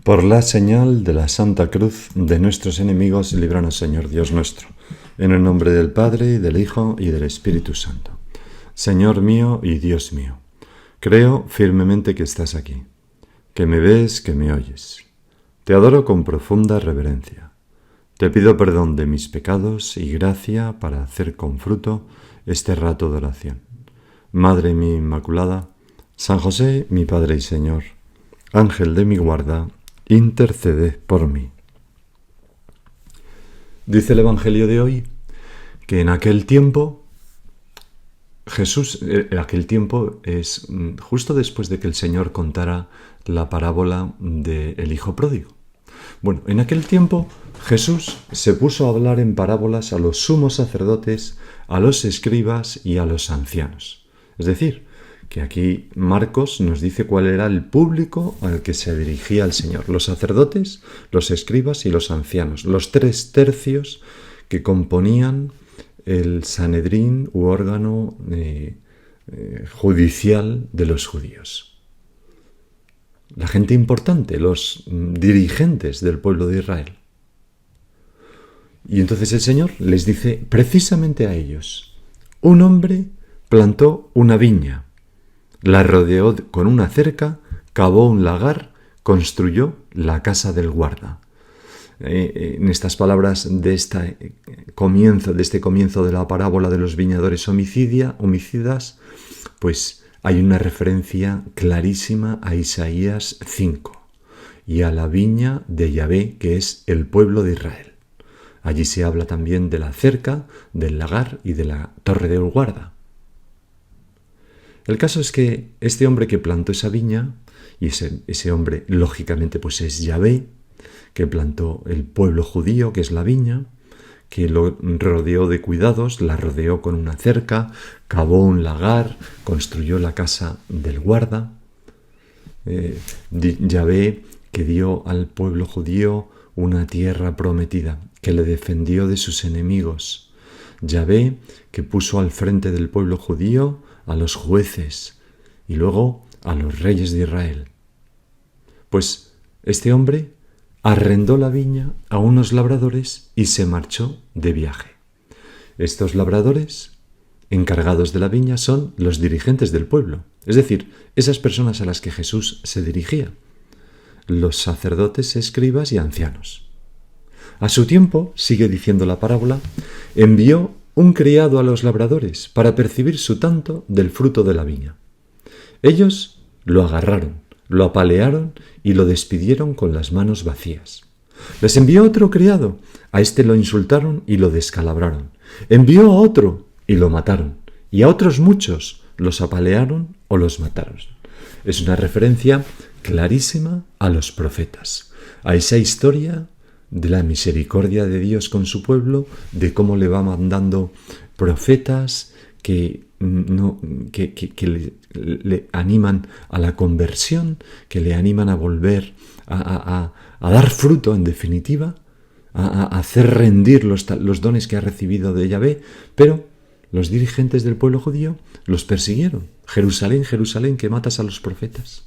Por la señal de la Santa Cruz de nuestros enemigos, líbranos, Señor Dios nuestro. En el nombre del Padre, y del Hijo, y del Espíritu Santo. Señor mío y Dios mío, creo firmemente que estás aquí, que me ves, que me oyes. Te adoro con profunda reverencia. Te pido perdón de mis pecados y gracia para hacer con fruto este rato de oración. Madre mía Inmaculada, San José, mi Padre y Señor, Ángel de mi guarda, intercede por mí. Dice el Evangelio de hoy que en aquel tiempo aquel tiempo es justo después de que el Señor contara la parábola del Hijo Pródigo. Bueno, en aquel tiempo Jesús se puso a hablar en parábolas a los sumos sacerdotes, a los escribas y a los ancianos. Es decir, que aquí Marcos nos dice cuál era el público al que se dirigía el Señor. Los sacerdotes, los escribas y los ancianos, los 3/3 que componían el Sanedrín u órgano judicial de los judíos. La gente importante, los dirigentes del pueblo de Israel. Y entonces el Señor les dice precisamente a ellos: un hombre plantó una viña, la rodeó con una cerca, cavó un lagar, construyó la casa del guarda. En estas palabras de este comienzo de la parábola de los viñadores homicidas, pues hay una referencia clarísima a Isaías 5 y a la viña de Yahvé, que es el pueblo de Israel. Allí se habla también de la cerca, del lagar y de la torre del guarda. El caso es que este hombre que plantó esa viña, y ese hombre lógicamente pues es Yahvé, que plantó el pueblo judío, que es la viña, que lo rodeó de cuidados, la rodeó con una cerca, cavó un lagar, construyó la casa del guarda. Yahvé que dio al pueblo judío una tierra prometida, que le defendió de sus enemigos. Yahvé que puso al frente del pueblo judío a los jueces y luego a los reyes de Israel. Pues este hombre arrendó la viña a unos labradores y se marchó de viaje. Estos labradores, encargados de la viña, son los dirigentes del pueblo, es decir, esas personas a las que Jesús se dirigía, los sacerdotes, escribas y ancianos. A su tiempo, sigue diciendo la parábola, envió un criado a los labradores para percibir su tanto del fruto de la viña. Ellos lo agarraron, lo apalearon y lo despidieron con las manos vacías. Les envió otro criado, a este lo insultaron y lo descalabraron. Envió a otro y lo mataron, y a otros muchos los apalearon o los mataron. Es una referencia clarísima a los profetas, a esa historia de la misericordia de Dios con su pueblo, de cómo le va mandando profetas que le animan a la conversión, que le animan a volver a dar fruto, en definitiva, a hacer rendir los dones que ha recibido de Yahvé, pero los dirigentes del pueblo judío los persiguieron. Jerusalén, Jerusalén, que matas a los profetas.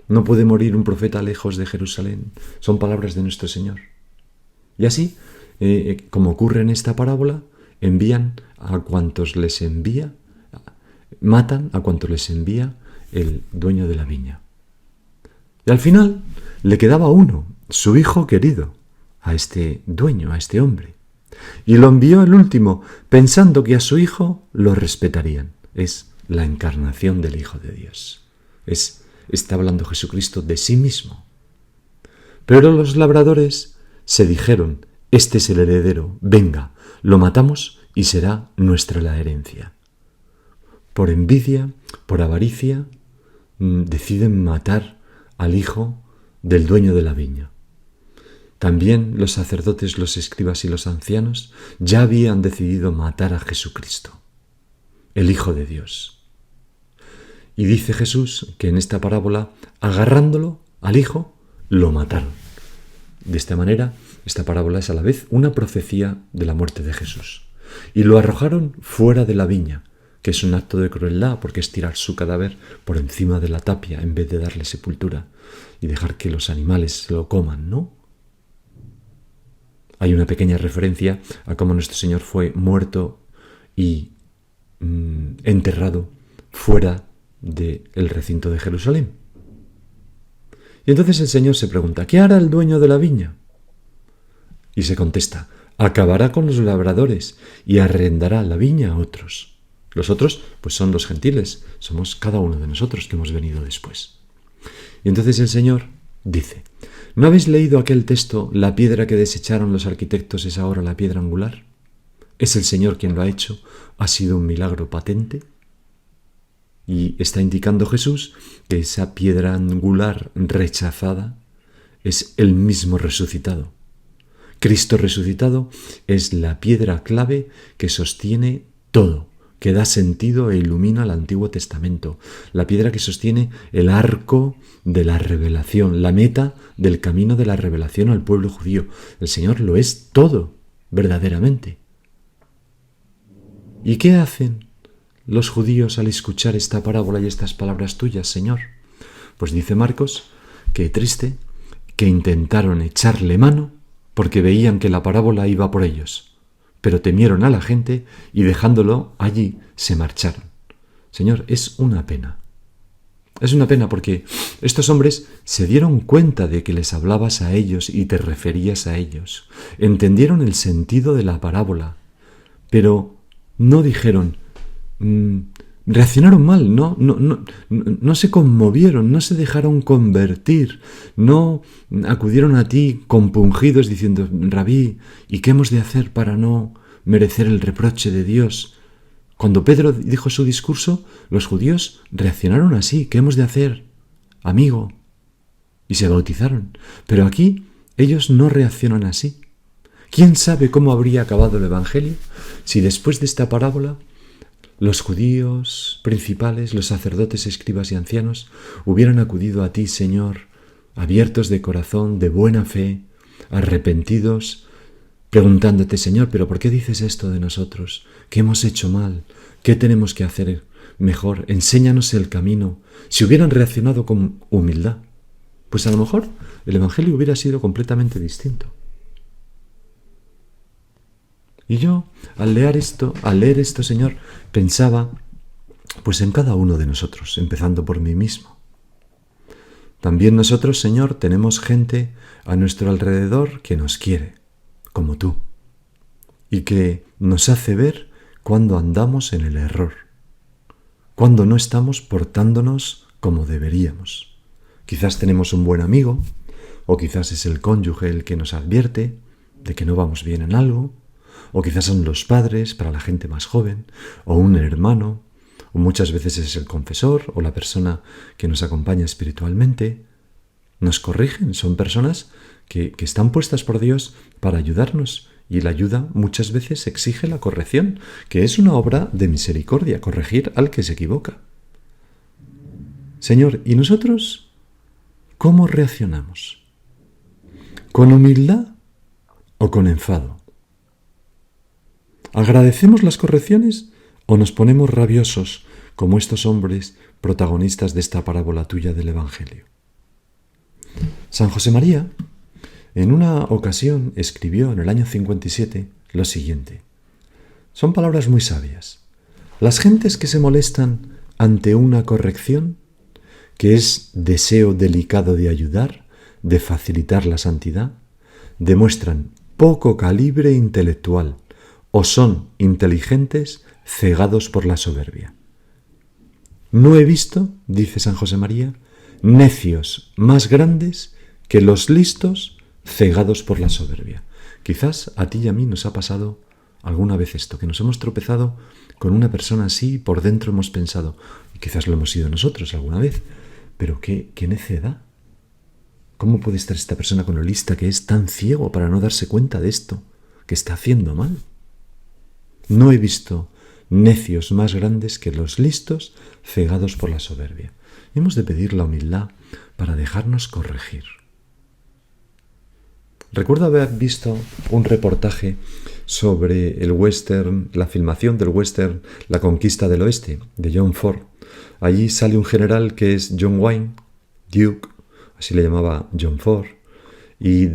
No puede morir un profeta lejos de Jerusalén. Son palabras de nuestro Señor. Y así, como ocurre en esta parábola, envían a cuantos les envía, matan a cuantos les envía el dueño de la viña. Y al final le quedaba uno, su hijo querido, a este dueño, a este hombre. Y lo envió el último, pensando que a su hijo lo respetarían. Es la encarnación del Hijo de Dios. Está hablando Jesucristo de sí mismo. Pero los labradores se dijeron: este es el heredero, venga, lo matamos y será nuestra la herencia. Por envidia, por avaricia, deciden matar al hijo del dueño de la viña. También los sacerdotes, los escribas y los ancianos ya habían decidido matar a Jesucristo, el Hijo de Dios. Y dice Jesús que en esta parábola, agarrándolo al hijo, lo mataron. De esta manera, esta parábola es a la vez una profecía de la muerte de Jesús. Y lo arrojaron fuera de la viña, que es un acto de crueldad porque es tirar su cadáver por encima de la tapia en vez de darle sepultura. y dejar que los animales se lo coman, ¿no? Hay una pequeña referencia a cómo nuestro Señor fue muerto y enterrado fuera del recinto de Jerusalén. Y entonces el Señor se pregunta, ¿qué hará el dueño de la viña? Y se contesta, acabará con los labradores y arrendará la viña a otros. Los otros, pues son los gentiles, somos cada uno de nosotros que hemos venido después. Y entonces el Señor dice, ¿no habéis leído aquel texto, la piedra que desecharon los arquitectos es ahora la piedra angular? ¿Es el Señor quien lo ha hecho? ¿Ha sido un milagro patente? Y está indicando Jesús que esa piedra angular rechazada es el mismo resucitado. Cristo resucitado es la piedra clave que sostiene todo, que da sentido e ilumina el Antiguo Testamento, la piedra que sostiene el arco de la revelación, la meta del camino de la revelación al pueblo judío. El Señor lo es todo, verdaderamente. ¿Y qué hacen los judíos al escuchar esta parábola y estas palabras tuyas, Señor? Pues dice Marcos, que triste, que intentaron echarle mano porque veían que la parábola iba por ellos, pero temieron a la gente y dejándolo allí se marcharon. Señor, es una pena. Es una pena porque estos hombres se dieron cuenta de que les hablabas a ellos y te referías a ellos. Entendieron el sentido de la parábola, pero no dijeron, reaccionaron mal, no se conmovieron, no se dejaron convertir, no acudieron a ti compungidos diciendo, Rabí, ¿y qué hemos de hacer para no merecer el reproche de Dios? Cuando Pedro dijo su discurso, los judíos reaccionaron así, ¿qué hemos de hacer, amigo? Y se bautizaron. Pero aquí ellos no reaccionan así. ¿Quién sabe cómo habría acabado el Evangelio si después de esta parábola los judíos principales, los sacerdotes, escribas y ancianos hubieran acudido a ti, Señor, abiertos de corazón, de buena fe, arrepentidos, preguntándote, Señor, ¿pero por qué dices esto de nosotros? ¿Qué hemos hecho mal? ¿Qué tenemos que hacer mejor? Enséñanos el camino. Si hubieran reaccionado con humildad, pues a lo mejor el Evangelio hubiera sido completamente distinto. Y yo, al leer esto, Señor, pensaba pues en cada uno de nosotros, empezando por mí mismo. También nosotros, Señor, tenemos gente a nuestro alrededor que nos quiere, como tú, y que nos hace ver cuando andamos en el error, cuando no estamos portándonos como deberíamos. Quizás tenemos un buen amigo, o quizás es el cónyuge el que nos advierte de que no vamos bien en algo, o quizás son los padres para la gente más joven, o un hermano, o muchas veces es el confesor o la persona que nos acompaña espiritualmente. Nos corrigen, son personas que están puestas por Dios para ayudarnos, y la ayuda muchas veces exige la corrección, que es una obra de misericordia, corregir al que se equivoca. Señor, ¿y nosotros cómo reaccionamos? ¿Con humildad o con enfado? ¿Agradecemos las correcciones o nos ponemos rabiosos como estos hombres protagonistas de esta parábola tuya del Evangelio? San José María, en una ocasión, escribió en el año 57 lo siguiente. Son palabras muy sabias. Las gentes que se molestan ante una corrección, que es deseo delicado de ayudar, de facilitar la santidad, demuestran poco calibre intelectual, o son inteligentes cegados por la soberbia. No he visto, dice San José María, necios más grandes que los listos cegados por la soberbia. Quizás a ti y a mí nos ha pasado alguna vez esto, que nos hemos tropezado con una persona así y por dentro hemos pensado, y quizás lo hemos sido nosotros alguna vez, pero qué necedad. ¿Cómo puede estar esta persona con lo lista que es tan ciego para no darse cuenta de esto que está haciendo mal? No he visto necios más grandes que los listos cegados por la soberbia. Hemos de pedir la humildad para dejarnos corregir. Recuerdo haber visto un reportaje sobre el western, la filmación del western La conquista del oeste, de John Ford. Allí sale un general que es John Wayne, Duke. así le llamaba John Ford, y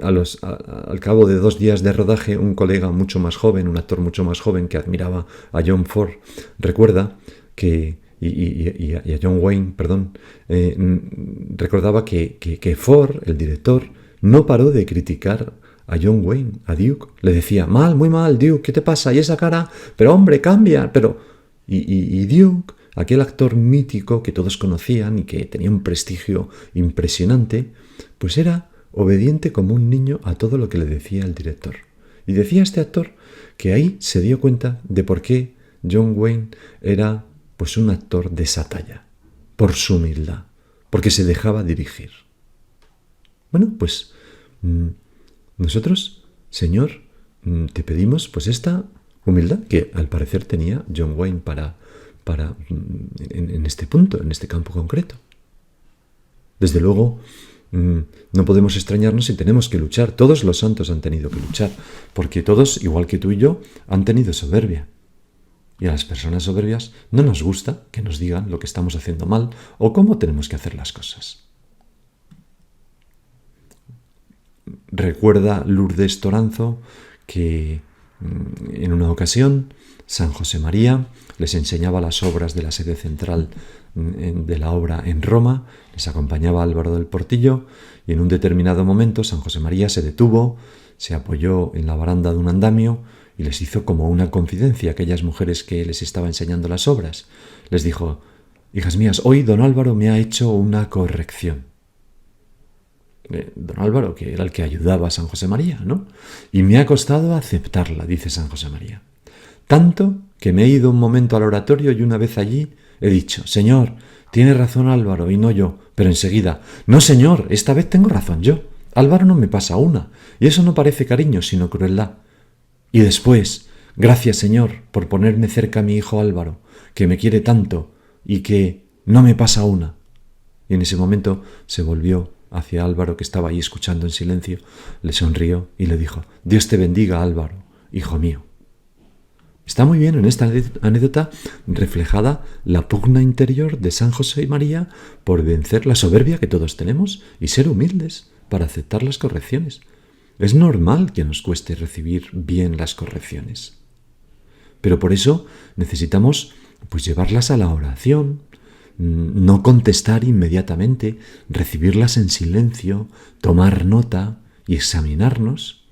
al cabo de 2 días de rodaje, un colega mucho más joven, un actor mucho más joven que admiraba a John Ford, recuerda que, y a John Wayne, perdón, recordaba que Ford, el director, no paró de criticar a John Wayne, a Duke. Le decía, mal, muy mal, Duke, ¿qué te pasa? ¿Y esa cara? Pero hombre, cambia, pero... Y Duke, aquel actor mítico que todos conocían y que tenía un prestigio impresionante, pues era obediente como un niño a todo lo que le decía el director. Y decía este actor que ahí se dio cuenta de por qué John Wayne era pues un actor de esa talla, por su humildad, porque se dejaba dirigir. Bueno, pues nosotros, Señor, te pedimos pues esta humildad que al parecer tenía John Wayne en este punto, en este campo concreto. Desde luego, no podemos extrañarnos y tenemos que luchar. Todos los santos han tenido que luchar, porque todos, igual que tú y yo, han tenido soberbia. Y a las personas soberbias no nos gusta que nos digan lo que estamos haciendo mal o cómo tenemos que hacer las cosas. Recuerda Lourdes Toranzo que en una ocasión San José María les enseñaba las obras de la sede central de la obra en Roma, les acompañaba Álvaro del Portillo y en un determinado momento San José María se detuvo, se apoyó en la baranda de un andamio y les hizo como una confidencia a aquellas mujeres que les estaba enseñando las obras. Les dijo, hijas mías, hoy don Álvaro me ha hecho una corrección. Don Álvaro, que era el que ayudaba a San José María, ¿no? Y me ha costado aceptarla, dice San José María. Tanto que me he ido un momento al oratorio y una vez allí he dicho, Señor, tiene razón Álvaro y no yo, pero enseguida, no Señor, esta vez tengo razón yo. Álvaro no me pasa una, y eso no parece cariño, sino crueldad. Y después, gracias Señor por ponerme cerca a mi hijo Álvaro, que me quiere tanto y que no me pasa una. Y en ese momento se volvió hacia Álvaro, que estaba ahí escuchando en silencio, le sonrió y le dijo, Dios te bendiga Álvaro, hijo mío. Está muy bien en esta anécdota reflejada la pugna interior de San José y María por vencer la soberbia que todos tenemos y ser humildes para aceptar las correcciones. Es normal que nos cueste recibir bien las correcciones. Pero por eso necesitamos pues llevarlas a la oración, no contestar inmediatamente, recibirlas en silencio, tomar nota y examinarnos.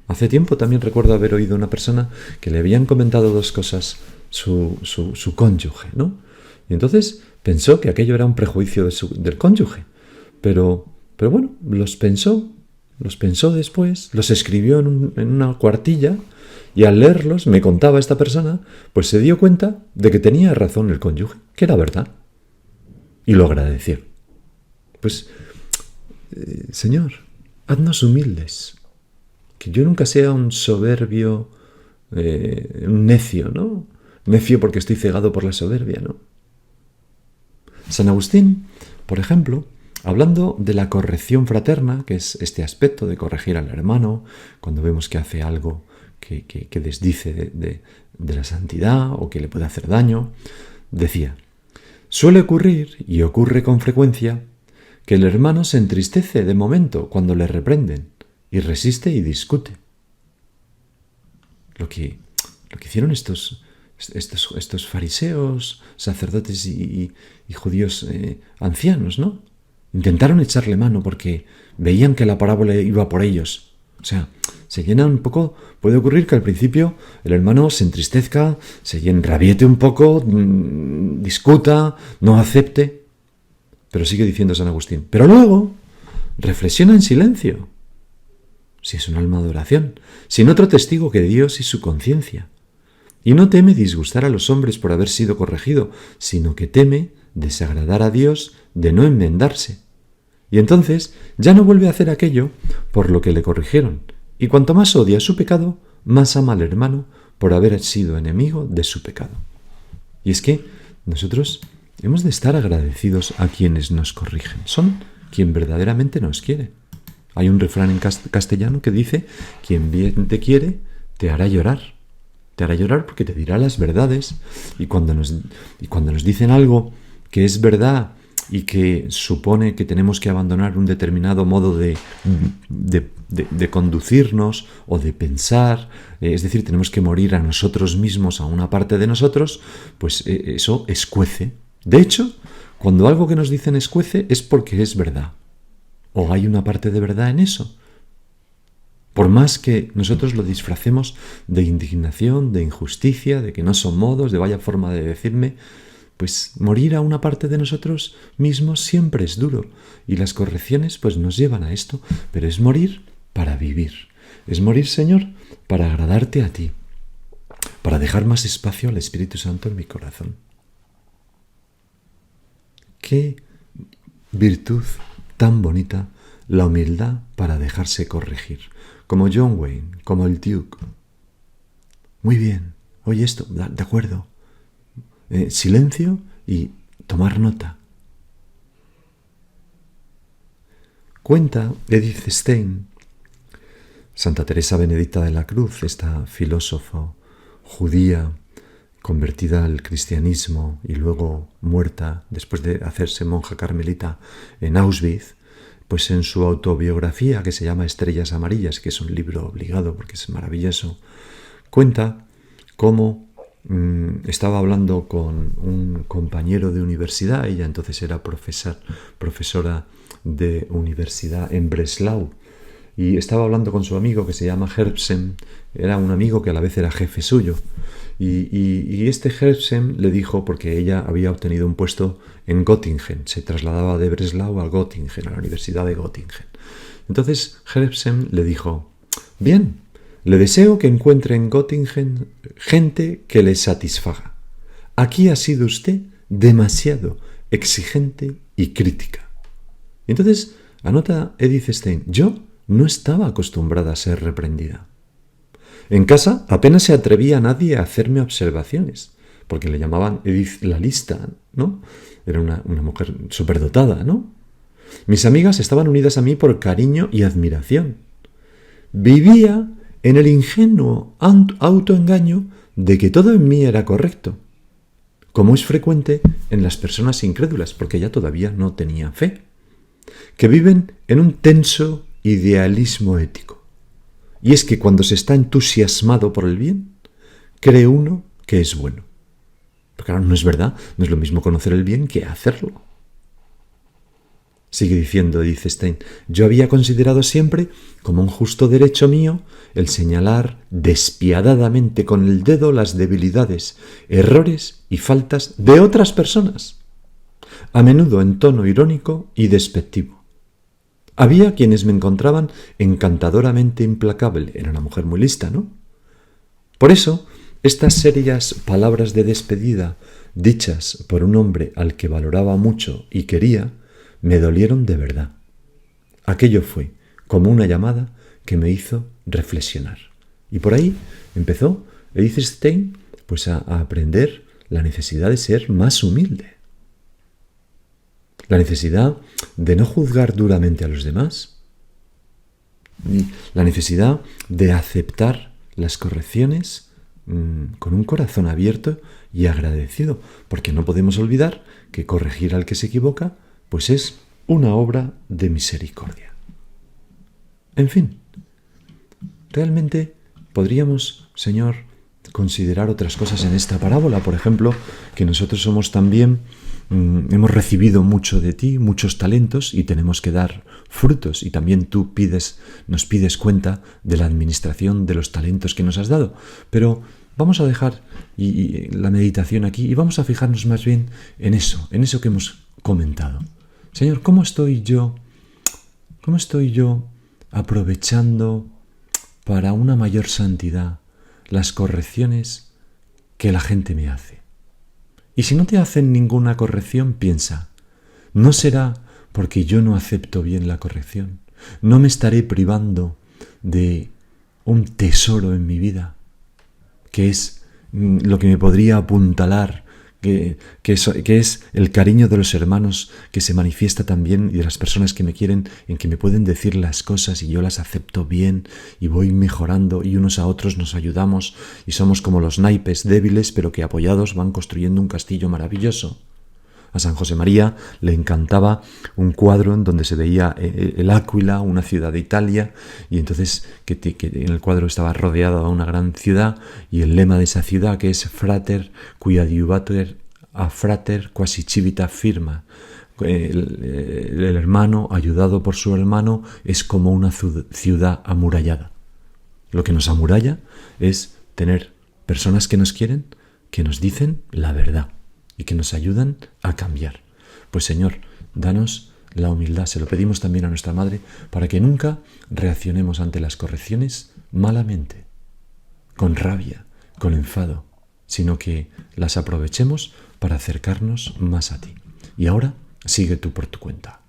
Hace tiempo también recuerdo haber oído a una persona que le habían comentado 2 cosas su cónyuge, ¿no? Y entonces pensó que aquello era un prejuicio del cónyuge. Pero bueno, los pensó después, los escribió en una cuartilla y al leerlos, me contaba esta persona, pues se dio cuenta de que tenía razón el cónyuge, que era verdad. Y lo agradeció. Pues, Señor, haznos humildes. Que yo nunca sea un soberbio, un necio, ¿no? Necio porque estoy cegado por la soberbia, ¿no? San Agustín, por ejemplo, hablando de la corrección fraterna, que es este aspecto de corregir al hermano, cuando vemos que hace algo que desdice de la santidad o que le puede hacer daño, decía, suele ocurrir, y ocurre con frecuencia, que el hermano se entristece de momento cuando le reprenden, y resiste y discute. Lo que hicieron estos fariseos, sacerdotes y judíos ancianos, ¿no? Intentaron echarle mano porque veían que la parábola iba por ellos. O sea, se llenan un poco, puede ocurrir que al principio el hermano se entristezca, se enrabiete un poco, discuta, no acepte, pero sigue diciendo San Agustín. Pero luego reflexiona en silencio, si es un alma de oración, sin otro testigo que Dios y su conciencia. Y no teme disgustar a los hombres por haber sido corregido, sino que teme desagradar a Dios de no enmendarse. Y entonces ya no vuelve a hacer aquello por lo que le corrigieron. Y cuanto más odia su pecado, más ama al hermano por haber sido enemigo de su pecado. Y es que nosotros hemos de estar agradecidos a quienes nos corrigen. Son quien verdaderamente nos quiere. Hay un refrán en castellano que dice, quien bien te quiere, te hará llorar. Te hará llorar porque te dirá las verdades. Y cuando nos dicen algo que es verdad y que supone que tenemos que abandonar un determinado modo de conducirnos o de pensar, es decir, tenemos que morir a nosotros mismos, a una parte de nosotros, pues eso escuece. De hecho, cuando algo que nos dicen escuece es porque es verdad, o hay una parte de verdad en eso. Por más que nosotros lo disfracemos de indignación, de injusticia, de que no son modos, de vaya forma de decirme, pues morir a una parte de nosotros mismos siempre es duro, y las correcciones pues nos llevan a esto, pero es morir para vivir. Es morir, Señor, para agradarte a ti, para dejar más espacio al Espíritu Santo en mi corazón. Qué virtud tan bonita la humildad para dejarse corregir, como John Wayne, como el Duke. Muy bien, oye esto, de acuerdo. Silencio y tomar nota. Cuenta Edith Stein, Santa Teresa Benedicta de la Cruz, esta filósofa judía convertida al cristianismo y luego muerta después de hacerse monja carmelita en Auschwitz, pues en su autobiografía que se llama Estrellas Amarillas, que es un libro obligado porque es maravilloso, cuenta cómo estaba hablando con un compañero de universidad. Ella entonces era profesora de universidad en Breslau, y estaba hablando con su amigo que se llama Herbsen. Era un amigo que a la vez era jefe suyo, y este Herbsen le dijo, porque ella había obtenido un puesto en Göttingen, se trasladaba de Breslau a Göttingen, a la Universidad de Göttingen. Entonces Herbsen le dijo: bien, le deseo que encuentre en Göttingen gente que le satisfaga. Aquí ha sido usted demasiado exigente y crítica. Entonces, anota Edith Stein, yo no estaba acostumbrada a ser reprendida. En casa apenas se atrevía nadie a hacerme observaciones, porque le llamaban Edith la lista, ¿no? Era una mujer superdotada, ¿no? Mis amigas estaban unidas a mí por cariño y admiración. Vivía en el ingenuo autoengaño de que todo en mí era correcto, como es frecuente en las personas incrédulas, porque ella todavía no tenía fe, que viven en un tenso idealismo ético. Y es que cuando se está entusiasmado por el bien, cree uno que es bueno. Pero claro, no es verdad, no es lo mismo conocer el bien que hacerlo. Sigue diciendo, dice Stein, yo había considerado siempre como un justo derecho mío el señalar despiadadamente con el dedo las debilidades, errores y faltas de otras personas, a menudo en tono irónico y despectivo. Había quienes me encontraban encantadoramente implacable. Era una mujer muy lista, ¿no? Por eso, estas serias palabras de despedida, dichas por un hombre al que valoraba mucho y quería, me dolieron de verdad. Aquello fue como una llamada que me hizo reflexionar. Y por ahí empezó Edith Stein pues a aprender la necesidad de ser más humilde. La necesidad de no juzgar duramente a los demás. La necesidad de aceptar las correcciones con un corazón abierto y agradecido, porque no podemos olvidar que corregir al que se equivoca pues es una obra de misericordia. En fin, realmente podríamos, Señor, considerar otras cosas en esta parábola. Por ejemplo, que nosotros somos también, hemos recibido mucho de ti, muchos talentos, y tenemos que dar frutos. Y también tú nos pides cuenta de la administración de los talentos que nos has dado. Pero vamos a dejar la meditación aquí y vamos a fijarnos más bien en eso que hemos comentado. Señor, ¿cómo estoy yo aprovechando para una mayor santidad las correcciones que la gente me hace? Y si no te hacen ninguna corrección, piensa, ¿no será porque yo no acepto bien la corrección? ¿No me estaré privando de un tesoro en mi vida, que es lo que me podría apuntalar, que es el cariño de los hermanos que se manifiesta también, y de las personas que me quieren, en que me pueden decir las cosas y yo las acepto bien y voy mejorando y unos a otros nos ayudamos y somos como los naipes débiles pero que apoyados van construyendo un castillo maravilloso? A San José María le encantaba un cuadro en donde se veía el Áquila, una ciudad de Italia, y entonces que en el cuadro estaba rodeado de una gran ciudad, y el lema de esa ciudad, que es Frater qui adiuvater a frater quasi civita firma. El hermano, ayudado por su hermano, es como una ciudad amurallada. Lo que nos amuralla es tener personas que nos quieren, que nos dicen la verdad y que nos ayudan a cambiar. Pues Señor, danos la humildad, se lo pedimos también a nuestra Madre, para que nunca reaccionemos ante las correcciones malamente, con rabia, con enfado, sino que las aprovechemos para acercarnos más a ti. Y ahora, sigue tú por tu cuenta.